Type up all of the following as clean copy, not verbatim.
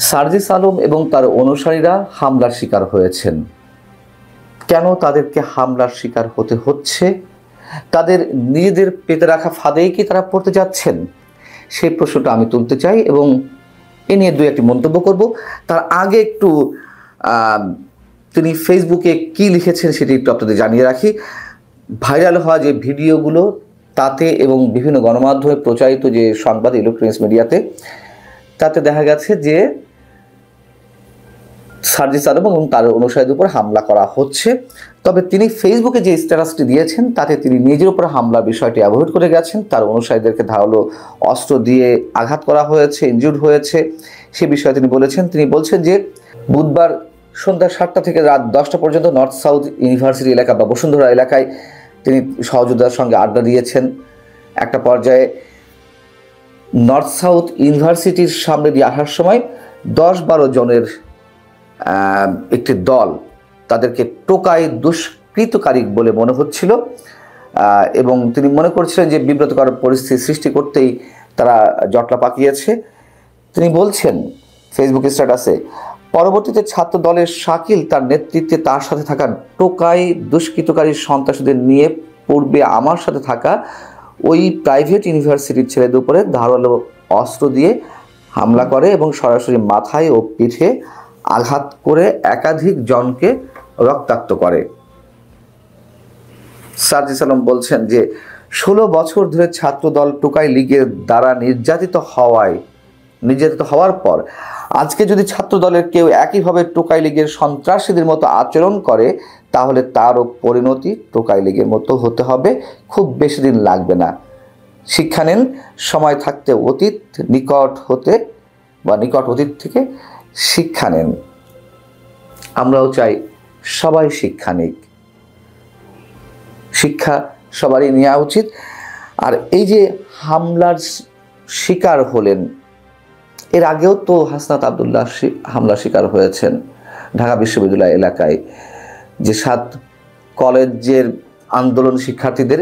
সার্জিস আলম এবং তার অনুসারীরা হামলার শিকার হয়েছেন। কেন তাদেরকে হামলার শিকার হতে হচ্ছে? তাদের নিজেদের পেতে রাখা ফাঁদেই কি তারা পড়তে যাচ্ছেন? সেই প্রশ্নটা আমি তুলতে চাই এবং এ নিয়ে দুই একটি মন্তব্য করব। তার আগে একটু তিনি ফেসবুকে কি লিখেছেন সেটি একটু আপনাদের জানিয়ে রাখি। ভাইরাল হওয়া যে ভিডিওগুলো তাতে এবং বিভিন্ন গণমাধ্যমে প্রচারিত যে সংবাদ ইলেকট্রনিক্স মিডিয়াতে, তাতে দেখা গেছে যে সার্জিস আলম এবং তার অনুসারীদের উপর হামলা করা হচ্ছে। তবে তিনি ফেসবুকে যে স্ট্যাটাসটি দিয়েছেন তাতে তিনি নিজের উপর হামলার বিষয়টি অ্যাভয়েড করে গেছেন। তার অনুসারীদেরকে ধারালো অস্ত্র দিয়ে আঘাত করা হয়েছে, ইনজুর্ড হয়েছে, সে বিষয়ে তিনি বলেছেন। তিনি বলছেন যে বুধবার সন্ধ্যা 7টা থেকে রাত 10টা পর্যন্ত নর্থ সাউথ ইউনিভার্সিটি এলাকা বা বসুন্ধরা এলাকায় তিনি সহযোদ্ধার সঙ্গে আড্ডা দিয়েছেন। একটা পর্যায়ে নর্থ সাউথ ইউনিভার্সিটির সামনে দিয়ে আসার সময় 10-12 জনের একটি দল, তাদেরকে টোকাই দুষ্কৃতকারী বলে মনে হচ্ছিল এবং তিনি মনে করছিলেন যে বিব্রতকর পরিস্থিতি সৃষ্টি করতেই তারা জটলা পাকিয়েছে। তিনি বলছেন ফেসবুক স্ট্যাটাসে, পরবর্তীতে ছাত্র দলের শাকিল তার নেতৃত্বে তার সাথে থাকা টোকাই দুষ্কৃতকারী সন্ত্রাসীদের নিয়ে পূর্বে আমার সাথে থাকা ওই প্রাইভেট ইউনিভার্সিটির ছেলেদের উপরে ধারালো অস্ত্র দিয়ে হামলা করে এবং সরাসরি মাথায় ও পিঠে আঘাত করে একাধিক জনকে রক্তাক্ত করে। সার্জিস আলম বলছেন যে 16 বছর ধরে ছাত্রদল টোকাই লীগের দ্বারা নির্যাতিত হওয়ার পর আজকে যদি ছাত্র দলের কেউ একইভাবে টোকাই লীগের সন্ত্রাসীদের মতো আচরণ করে তাহলে তারও পরিণতি টোকাই লীগের মতো হতে হবে। খুব বেশি দিন লাগবে না। শিক্ষা নেন, সময় থাকতে নিকট অতীত থেকে শিক্ষা নেন। আমরাও চাই সবাই শিক্ষা নিক, শিক্ষা সবারই নেওয়া উচিত। আর এই যে হামলার শিকার হলেন, এর আগেও তো হাসনাত আব্দুল্লাহ হামলার শিকার হয়েছেন ঢাকা বিশ্ববিদ্যালয় এলাকায়, যে 7 কলেজের আন্দোলন শিক্ষার্থীদের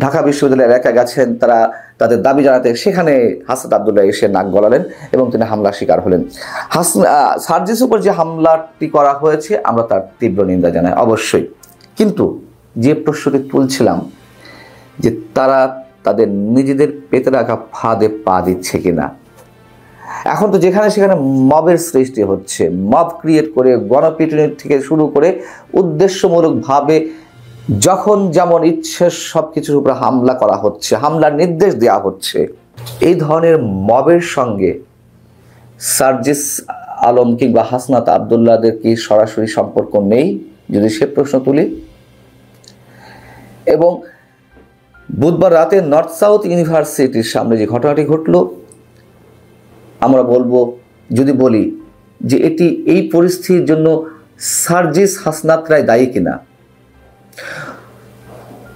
ঢাকা বিশ্ববিদ্যালয় এলাকায় গেছেন তারা তাদের দাবি জানাতে, সেখানে হাসনাত আব্দুল্লাহ এসে নাক গলালেন এবং তিনি হামলার শিকার হলেন। সার্জিসের উপর যে হামলাটি করা হয়েছে আমরা তার তীব্র নিন্দা জানাই অবশ্যই, কিন্তু যে প্রশ্নটি তুলছিলাম যে তারা তাদের নিজেদের পেতে রাখা ফাঁদে পা দিচ্ছে কিনা। এখন তো যেখানে সেখানে মবের সৃষ্টি হচ্ছে, মব ক্রিয়েট করে গণপিটুনি থেকে শুরু করে উদ্দেশ্যমূলকভাবে যখন যেমন ইচ্ছে সব কিছুর উপরে হামলা করা হচ্ছে, হামলার নির্দেশ দেওয়া হচ্ছে। এই ধরনের মবের সঙ্গে সার্জিস আলম কিংবা হাসনাত আব্দুল্লাহদের কি সরাসরি সম্পর্ক নেই যদি সে প্রশ্ন তুলি? এবং বুধবার রাতে নর্থ সাউথ ইউনিভার্সিটির সামনে যে ঘটনাটি ঘটল, আমরা যদি বলি যে এটি এই পরিস্থিতির জন্য সার্জিস হাসনাতরাই দায়ী কিনা।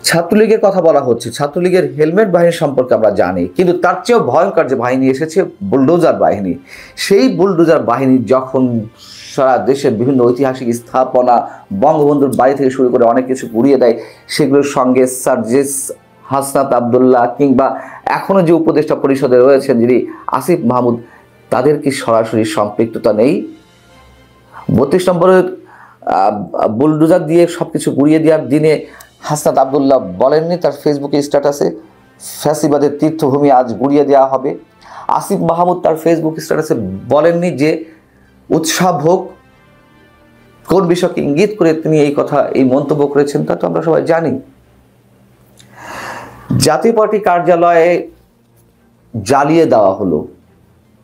ছাত্রলীগের কথা বলা হচ্ছে, ছাত্রলীগের হেলমেট বাহিনী সম্পর্কে আমরা জানি, কিন্তু তার চেয়েও ভয়ঙ্কর যে বাহিনী এসেছে বুলডোজার বাহিনী। সেই বুলডোজার বাহিনী যখন সারা দেশের বিভিন্ন ঐতিহাসিক স্থাপনা, বঙ্গবন্ধুর বাড়ি থেকে শুরু করে অনেক কিছু পুড়িয়ে দেয়, সেগুলোর সঙ্গে সার্জিস, হাসনাত আব্দুল্লাহ কিংবা এখনো যে উপদেষ্টা পরিষদে রয়েছেন যিনি আসিফ মাহমুদ, তাদের কি সরাসরি সম্পৃক্ততা নেই? 32 নম্বরের বুলডোজার দিয়ে সবকিছু গুড়িয়ে দেওয়ার দিনে হাসনাত আব্দুল্লাহ বলেননি তার ফেসবুকে স্ট্যাটাসে ফ্যাসিবাদের তীর্থভূমি আজ গুড়িয়ে দেওয়া হবে? আসিফ মাহমুদ তার ফেসবুক স্ট্যাটাসে বলেননি যে উৎসব হোক? কোন বিষয়কে ইঙ্গিত করে তিনি এই মন্তব্য করেছেন তা তো আমরা সবাই জানি। জাতীয় পার্টি কার্যালয়ে জ্বালিয়ে দেওয়া হলো,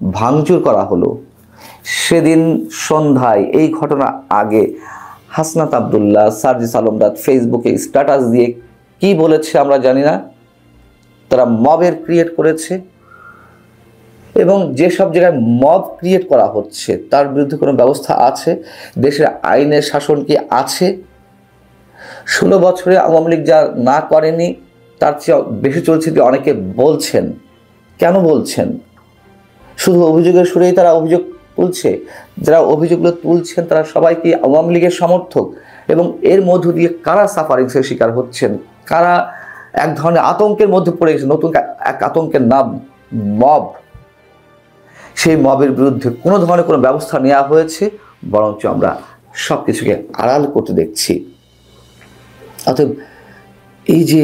ভাঙচুর করা হলো। সেদিন সন্ধ্যায় এই ঘটনা আগে হাসনাত আব্দুল্লাহ, সার্জিস আলমরা ফেসবুকে স্ট্যাটাস দিয়ে কি বলেছে আমরা জানি না। তারা মবের ক্রিয়েট করেছে এবং যেসব জায়গায় মব ক্রিয়েট করা হচ্ছে তার বিরুদ্ধে কোনো ব্যবস্থা আছে? দেশের আইনের শাসন কি আছে? 16 বছরে আওয়ামী লীগ যা না করেনি তার চেয়ে বেশি চলছে কি অনেকে বলছেন। কেন বলছেন? শুধু অভিযোগের সুরেই তারা অভিযোগ তুলছে। যারা অভিযোগগুলো তুলছেন তারা সবাই কি আওয়ামী লীগের সমর্থক? এবং এর মধ্য দিয়ে কারা সাফারিংসের শিকার হচ্ছেন, কারা এক ধরনের আতঙ্কের মধ্যে পড়ে গেছে, নতুন এক আতঙ্কের নাম মব। সেই মবের বিরুদ্ধে কোনো ধরনের কোনো ব্যবস্থা নেওয়া হয়েছে, বরঞ্চ আমরা সব কিছুকে আড়াল করতে দেখছি। অতএব এই যে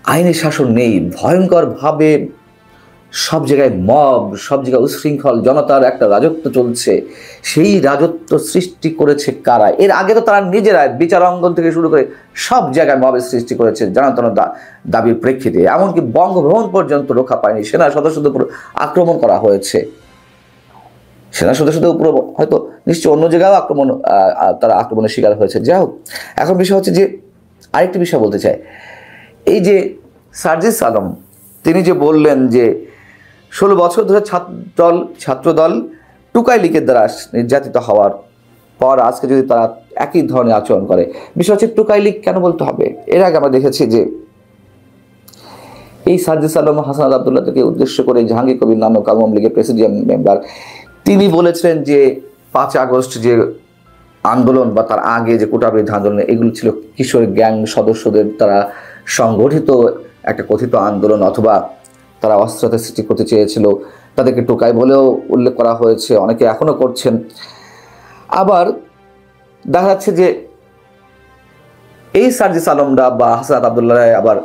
আইনের শাসন নেই, ভয়ঙ্করভাবে সব জায়গায় মব, সব জায়গায় উশৃঙ্খল জনতার একটা রাজত্ব চলছে, সেই রাজত্ব সৃষ্টি করেছে কারা? এর আগে তো তারা নিজেরাই বিচার অঙ্গন থেকে শুরু করে সব জায়গায় মবের সৃষ্টি করেছে জানাতন দাবির প্রেক্ষিতে। এমনকি বঙ্গভবন পর্যন্ত রক্ষা পায়নি, সেনা সদস্যদের উপর আক্রমণ করা হয়েছে। সেনা সদস্যদের উপর হয়তো নিশ্চয় অন্য জায়গায়ও তারা আক্রমণের শিকার হয়েছে। যাই হোক, এখন বিষয় হচ্ছে যে আরেকটি বিষয় বলতে চাই, এই যে সার্জিস আলম তিনি যে বললেন যে 16 বছর ধরে ছাত্রদল টুকাই লীগের দ্বারা নির্যাতিত হওয়ার পর আজকে যদি তারা একই ধরনের আচরণ করে, বিষয় হচ্ছে টুকাই লীগ কেন বলতে হবে? এর আগে আমরা দেখেছি যে এই সার্জিস আলম হাসান আবদুল্লাহকে উদ্দেশ্য করে জাহাঙ্গীর কবির নামক আওয়ামী লীগের প্রেসিডিয়াম মেম্বার তিনি বলেছিলেন যে 5 আগস্ট যে আন্দোলন বা তার আগে যে কোটাবিরোধী আন্দোলন, এগুলো ছিল কিশোর গ্যাং সদস্যদের তারা সংগঠিত একটা কথিত আন্দোলন, অথবা তারা অস্ত্রতা সৃষ্টি করতে চেয়েছিল, তাদেরকে টোকাই বলেও উল্লেখ করা হয়েছে, অনেকে এখনো করছেন। আবার দেখা যাচ্ছে যে এই সার্জিস আলমরা বা হাসান আবদুল্লাহ আবার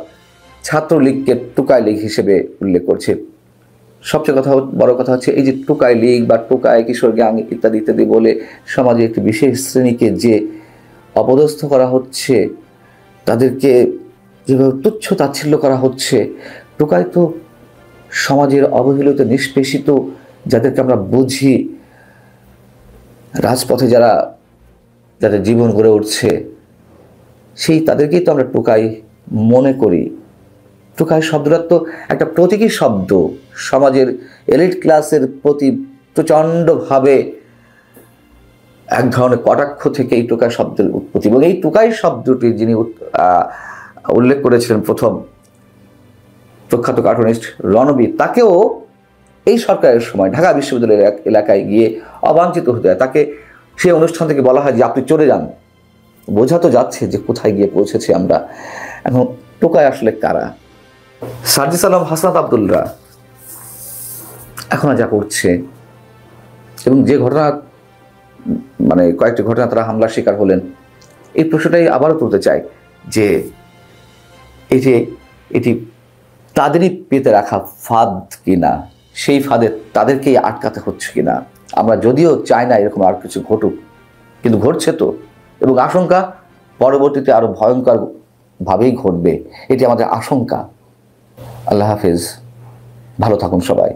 ছাত্রলীগকে টুকাই লীগ হিসেবে উল্লেখ করছে। সবচেয়ে বড় কথা হচ্ছে এই যে টুকাই লীগ বা টুকাই কিশোর গ্যাং ইত্যাদি ইত্যাদি বলে সমাজে একটি বিশেষ শ্রেণীকে যে অপদস্থ করা হচ্ছে, তাদেরকে যেভাবে তুচ্ছ তাচ্ছিল্য করা হচ্ছে, টুকাই তো সমাজের অবহেলিত নিষ্পেষিত, যাদেরকে আমরা বুঝি রাজপথে যাদের জীবন গড়ে উঠছে, সেই তাদেরকেই তো আমরা টুকাই মনে করি। টুকাই শব্দটা তো একটা প্রতীকী শব্দ, সমাজের এলিট ক্লাসের প্রতি প্রচণ্ডভাবে এক ধরনের কটাক্ষ থেকে এই টুকাই শব্দের উৎপত্তি। এবং এই টুকাই শব্দটি যিনি উল্লেখ করেছিলেন প্রথম প্রখ্যাত কার্টুনিস্ট রণবীর, তাকেও এই সরকারের সময় ঢাকা বিশ্ববিদ্যালয়ের এলাকায় গিয়ে অবাঞ্ছিত হতে হয়। তাকে সেই অনুষ্ঠান থেকে বলা হয় যে আপনি চলে যান। বোঝা তো যাচ্ছে যে কোথায় গিয়ে পৌঁছেছি আমরা। এখন টোকাই আসলে কারা? সার্জিস আলম, হাসনাত আবদুল্লাহ এখন যা করছে এবং যে ঘটনা, মানে কয়েকটি ঘটনা তারা হামলার শিকার হলেন, এই প্রশ্নটাই আবারও তুলতে চাই যে এটি তাদেরই পেতে রাখা ফাঁদ কিনা, সেই ফাঁদে তাদেরকেই আটকাতে হচ্ছে কিনা। আমরা যদিও চাই না এরকম আর কিছু ঘটুক, কিন্তু ঘটছে তো, এবং আশঙ্কা পরবর্তীতে আরো ভয়ঙ্কর ভাবেই ঘটবে, এটি আমাদের আশঙ্কা। আল্লাহ হাফেজ, ভালো থাকুন সবাই।